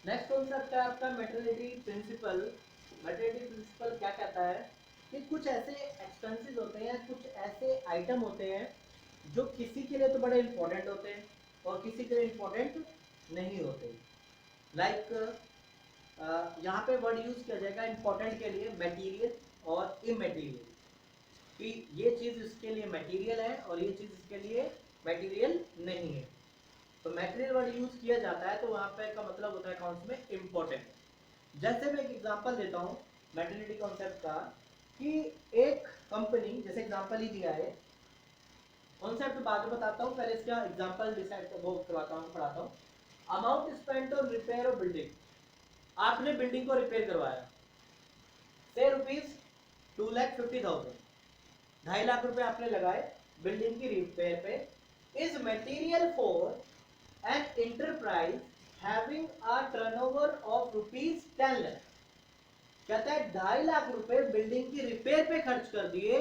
Next concept है आपका maternity principal. Maternity principal क्या कहता है कि कुछ ऐसे एक्सपेंसेस होते हैं, कुछ ऐसे आइटम होते हैं जो किसी के लिए तो बड़े इंपॉर्टेंट होते हैं और किसी के लिए इंपॉर्टेंट नहीं होते। लाइक यहाँ पे वर्ड यूज किया जाएगा इंपॉर्टेंट के लिए मटेरियल और इमटेरियल, कि ये चीज इसके लिए मटेरियल है और ये चीज इसके लिए मटेरियल नहीं है। तो मटेरियल वर्ड यूज किया जाता है तो वहां पे का मतलब होता है अकाउंट्स में इंपॉर्टेंट। जैसे मैं एक एग्जांपल देता हूँ मैटरनिटी कॉन्सेप्ट का, कि एक कंपनी, जैसे एग्जांपल ही दिया है, कॉन्सेप्ट बाद में बताता हूँ, पहले इसका एग्जांपल डिसाइड वो करवाता हूँ, पढ़ाता हूँ। Amount spent on repair of building, आपने बिल्डिंग को रिपेयर करवाया, से रुपीज 2,50,000, 2.5 लाख रुपए आपने लगाए बिल्डिंग की रिपेयर पे। Is material for an enterprise having a turnover of rupees 10 lakh. कहता है 2.5 लाख रुपए बिल्डिंग की रिपेयर पे खर्च कर दिए,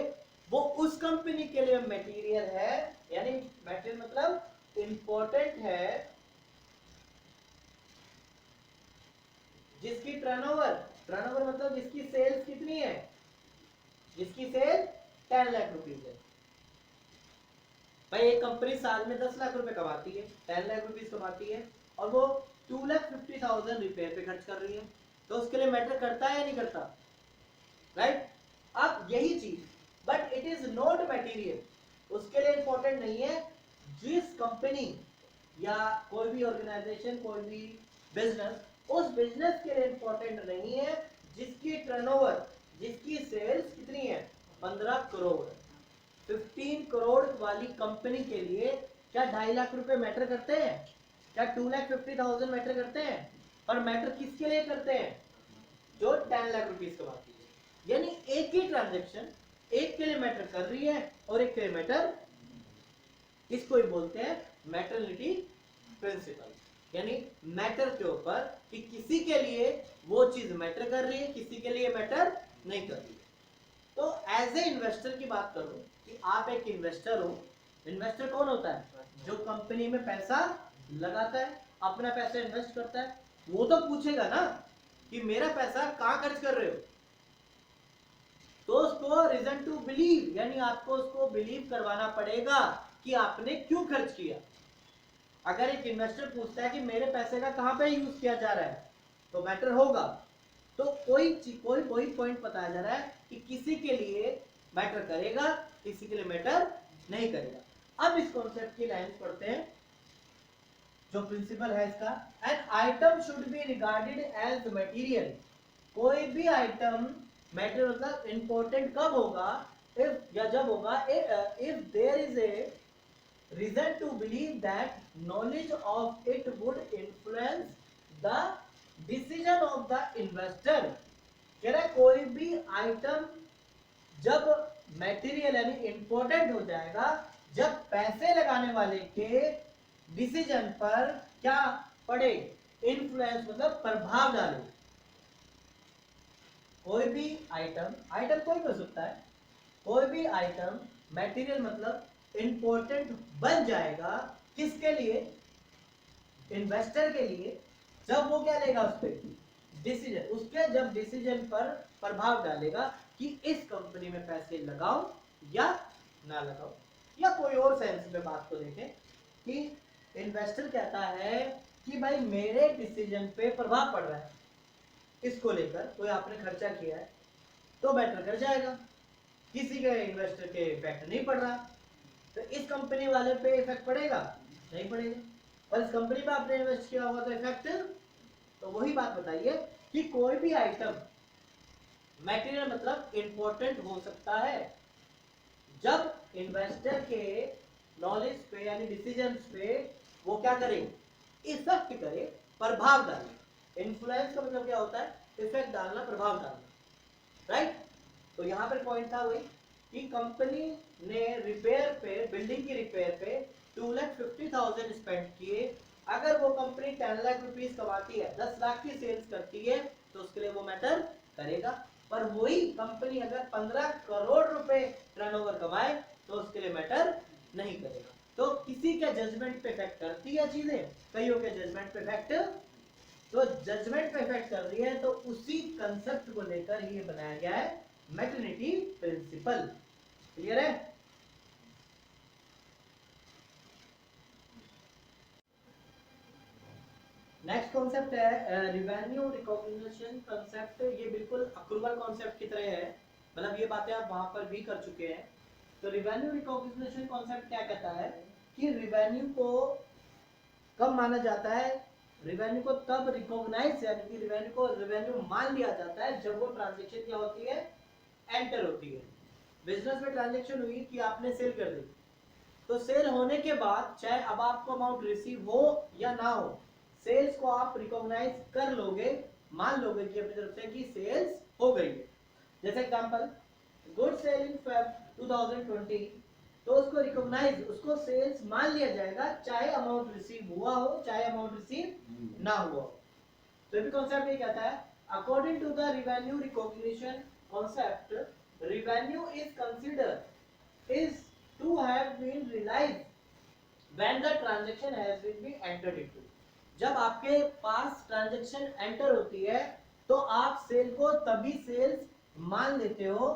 वो उस कंपनी के लिए मटेरियल है, यानी मटेरियल मतलब इंपॉर्टेंट है, जिसकी टर्नओवर, टर्नओवर मतलब जिसकी सेल्स कितनी है, जिसकी सेल 10 लाख रुपीज है। भाई एक कंपनी साल में 10 लाख रुपए कमाती है, 10 लाख रुपीज कमाती है, और वो 2,50,000 रिपेयर पे खर्च कर रही है, तो उसके लिए मैटर करता है या नहीं करता, राइट? अब यही चीज, but it is not material, उसके लिए इंपॉर्टेंट नहीं है। जिस कंपनी या कोई भी ऑर्गेनाइजेशन, कोई भी बिजनेस, उस बिजनेस के लिए इंपॉर्टेंट नहीं है जिसकी टर्नओवर, जिसकी सेल्स कितनी है, 15 करोड़। 15 करोड़ वाली कंपनी के लिए क्या 2.5 लाख रुपए मैटर करते हैं, क्या 2,50,000 मैटर करते हैं? पर मैटर किसके लिए करते हैं, जो 10 लाख रुपीज कमाती है। यानी एक ही ट्रांजेक्शन एक के लिए मैटर कर रही है और एक के लिए मैटर, इसको ही बोलते हैं मैटरनिटी प्रिंसिपल। यानी मैटर के ऊपर कि किसी के लिए वो चीज मैटर कर रही है, किसी के लिए मैटर नहीं कर रही है। तो एज ए इन्वेस्टर की बात करूं कि आप एक इन्वेस्टर हो। इन्वेस्टर कौन होता है, जो कंपनी में पैसा लगाता है, अपना पैसा इन्वेस्ट करता है। वो तो पूछेगा ना कि मेरा पैसा कहां खर्च कर रहे हो, तो उसको रीजन टू बिलीव, यानी आपको उसको बिलीव करवाना पड़ेगा कि आपने क्यों खर्च किया। अगर एक इन्वेस्टर पूछता है कि मेरे पैसे का कहां पे यूज किया जा रहा है, तो मैटर होगा। तो कोई कोई पॉइंट बताया जा रहा है कि किसी के लिए मैटर करेगा, किसी के लिए मैटर नहीं करेगा। अब इस कॉन्सेप्ट की लाइन पढ़ते हैं, जो प्रिंसिपल है इसका। An item should be regarded as material, कोई भी आइटम मैटर मतलब इंपॉर्टेंट कब होगा, इफ या जब होगा if there is a reason to believe that knowledge of it would influence the decision of the investor। कह रहा है कोई भी आइटम जब मटेरियल यानी इंपॉर्टेंट हो जाएगा, जब पैसे लगाने वाले के डिसीजन पर क्या पड़े, इन्फ्लुएंस मतलब प्रभाव डाले। कोई भी आइटम, आइटम कोई भी हो सकता है, कोई भी आइटम मटेरियल मतलब इंपॉर्टेंट बन जाएगा, किसके लिए, इन्वेस्टर के लिए, जब वो क्या लेगा उस पर डिसीजन, उसके जब डिसीजन पर प्रभाव डालेगा कि इस कंपनी में पैसे लगाओ या ना लगाओ। या कोई और सेंस में बात को देखें कि इन्वेस्टर कहता है कि भाई मेरे डिसीजन पे प्रभाव पड़ रहा है, इसको लेकर कोई आपने खर्चा किया है तो मैटर कर जाएगा, किसी के इन्वेस्टर के इफेक्ट नहीं पड़ रहा, तो इस कंपनी वाले पे इफेक्ट पड़ेगा, नहीं पड़ेगा। और इस कंपनी पे आपने इन्वेस्ट किया हुआ तो इफेक्ट, तो वही बात बताइए कि कोई भी आइटम मटेरियल मतलब इंपॉर्टेंट हो सकता है जब इन्वेस्टर के नॉलेज पे यानी डिसीजन पे वो क्या करे, इफेक्ट करे, प्रभाव डाले। इन्फ्लुएंस का मतलब क्या होता है, इफेक्ट डालना, प्रभाव डालना, राइट? तो यहां पर पॉइंट था वही कि कंपनी ने रिपेयर पे, बिल्डिंग की रिपेयर पे 2,50,000 स्पेंड किए। अगर वो कंपनी 10 लाख रुपीस कमाती है, 10 लाख की सेल्स करती है, तो उसके लिए वो मैटर करेगा। पर वही कंपनी अगर 15 करोड़ रुपए टर्नओवर कमाए तो उसके लिए मैटर नहीं करेगा। तो किसी के जजमेंट पे इफेक्ट करती है चीजें, कईयों के जजमेंट पे इफेक्ट तो जजमेंट पे इफेक्ट कर रही है, तो उसी कंसेप्ट को लेकर ये बनाया गया है मैटरनिटी प्रिंसिपल। क्लियर है? नेक्स्ट कॉन्सेप्ट है रिवेन्यू रिकॉग्निशन कॉन्सेप्ट। ये बिल्कुल अक्रूवल कॉन्सेप्ट की तरह है, मतलब ये बातें आप वहां पर भी कर चुके हैं। तो रिवेन्यू रिकॉग्निशन कॉन्सेप्ट क्या कहता है कि रिवेन्यू को कब माना जाता है, रिवेन्यू को तब रिकॉग्नाइज यानी कि रिवेन्यू को रिवेन्यू मान लिया जाता है जब वो ट्रांजैक्शन क्या होती है, एंटर होती है। बिजनेस में ट्रांजैक्शन हुई कि आपने सेल कर दी, तो सेल होने के बाद चाहे अब आपको अमाउंट रिसीव हो या ना हो, सेल्स को आप रिकॉग्नाइज कर लोगे, मान लोगे कि अपनी तरफ से कि सेल्स हो गई है। जैसे example, good sale in Feb 2020, तो उसको रिकॉग्नाइज, उसको सेल्स मान लिया जाएगा चाहे अमाउंट रिसीव हुआ हो चाहे अमाउंट रिसीव ना हुआ हो। तो ये कॉन्सेप्ट ये कहता है, according to the revenue recognition concept, revenue is considered is to have been realized when the transaction has been entered into। जब आपके पास ट्रांजैक्शन एंटर होती है तो आप सेल को तभी सेल्स मान लेते हो,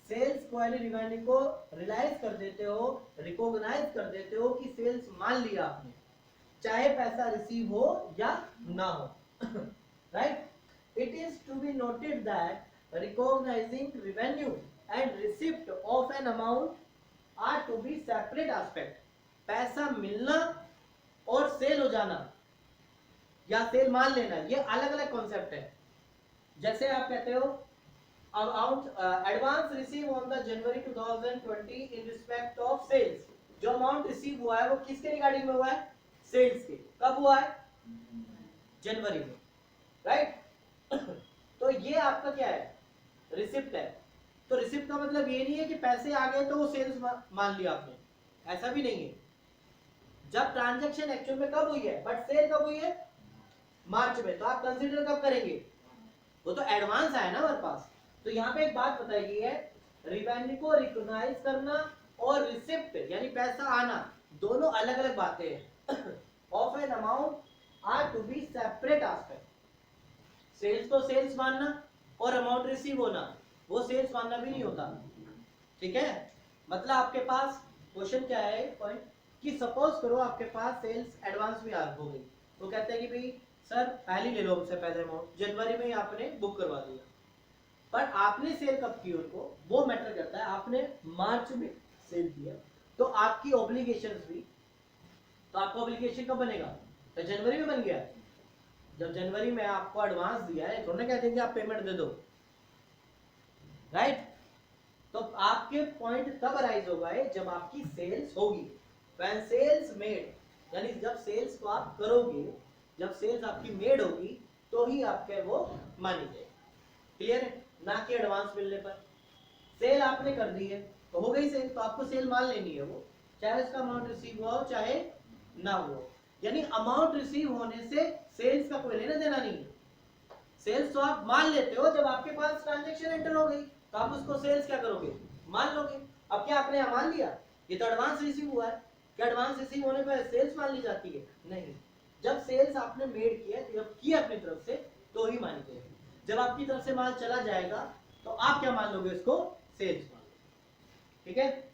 सेल्स को यानी रिवेन्यू को रियलाइज कर देते हो, रिकॉग्नाइज कर देते हो कि सेल्स मान लिया आपने, चाहे पैसा रिसीव हो या ना हो। Right? It is to be noted that recognizing revenue and receipt of an amount are to be separate aspect। पैसा मिलना और सेल हो जाना या सेल मान लेना ये अलग अलग कॉन्सेप्ट है। जैसे आप कहते हो amount advance receive on the January 2020 in respect of sales, जो अमाउंट रिसीव हुआ है वो किसके रिगार्डिंग में हुआ है, सेल्स के। कब हुआ है, जनवरी में, राइट? तो ये आपका क्या है, रिसिप्ट है। तो रिसिप्ट का मतलब ये नहीं है कि पैसे आ गए तो वो सेल्स मान लिया आपने, ऐसा भी नहीं है। जब ट्रांजैक्शन एक्चुअल में कब हुई है, बट सेल कब हुई है, मार्च में, तो आप कंसीडर कब करेंगे, वो तो एडवांस आया ना हमारे पास। तो यहाँ पे एक बात बताई गई है, रिवेन्यू को रिकॉग्नाइज करना और रिसिप्ट यानी पैसा आना दोनों अलग अलग बातें हैं। Of an amount are to be separate aspect. Sales तो सेल्स मानना और अमाउंट रिसीव होना वो सेल्स मानना भी नहीं होता। ठीक है? मतलब आपके पास क्वेश्चन क्या है पॉइंट, कि सपोज करो आपके पास सेल्स एडवांस में हो गई, तो कहते हैं कि भाई सर पहले ले लो हमसे पहले अमाउंट, जनवरी में ही आपने बुक करवा दिया, पर आपने सेल कब की उनको वो मैटर करता है। आपने मार्च में सेल किया तो आपकी ऑब्लिगेशंस भी, तो आपका ऑब्लिगेशन कब बनेगा, तो जनवरी में बन गया। जब जनवरी में आपको एडवांस दिया है तो कह देंगे आप पेमेंट दे दो, राइट? तो आपके पॉइंट तब अराइज होगा जब आपकी सेल्स होगी, व्हेन सेल्स मेड, यानी जब सेल्स को आप करोगे, जब सेल्स आपकी मेड होगी तो ही आपके वो मानी जाएगी। क्लियर है? ना कि एडवांस मिलने पर। सेल आपने कर दी है तो हो गई सेल, तो आपको सेल मान लेनी है वो, चाहे उसका अमाउंट रिसीव हुआ हो चाहे ना हुआ। यानी अमाउंट रिसीव होने से सेल्स का कोई लेना देना नहीं है। सेल्स तो आप मान लेते हो जब आपके पास ट्रांजैक्शन एंटर हो गई, तो आप उसको सेल्स क्या करोगे, मान लोगे। अब क्या आपने मान लिया, ये तो एडवांस रिसीव हुआ है, क्या एडवांस रिसीव होने पर सेल्स मान ली जाती है, नहीं। जब सेल्स आपने मेड किया, जब किया अपनी तरफ से तो ही मानी जाएगी। जब आपकी तरफ से माल चला जाएगा तो आप क्या मान लोगे, उसको सेल्स मान लोगे। ठीक है?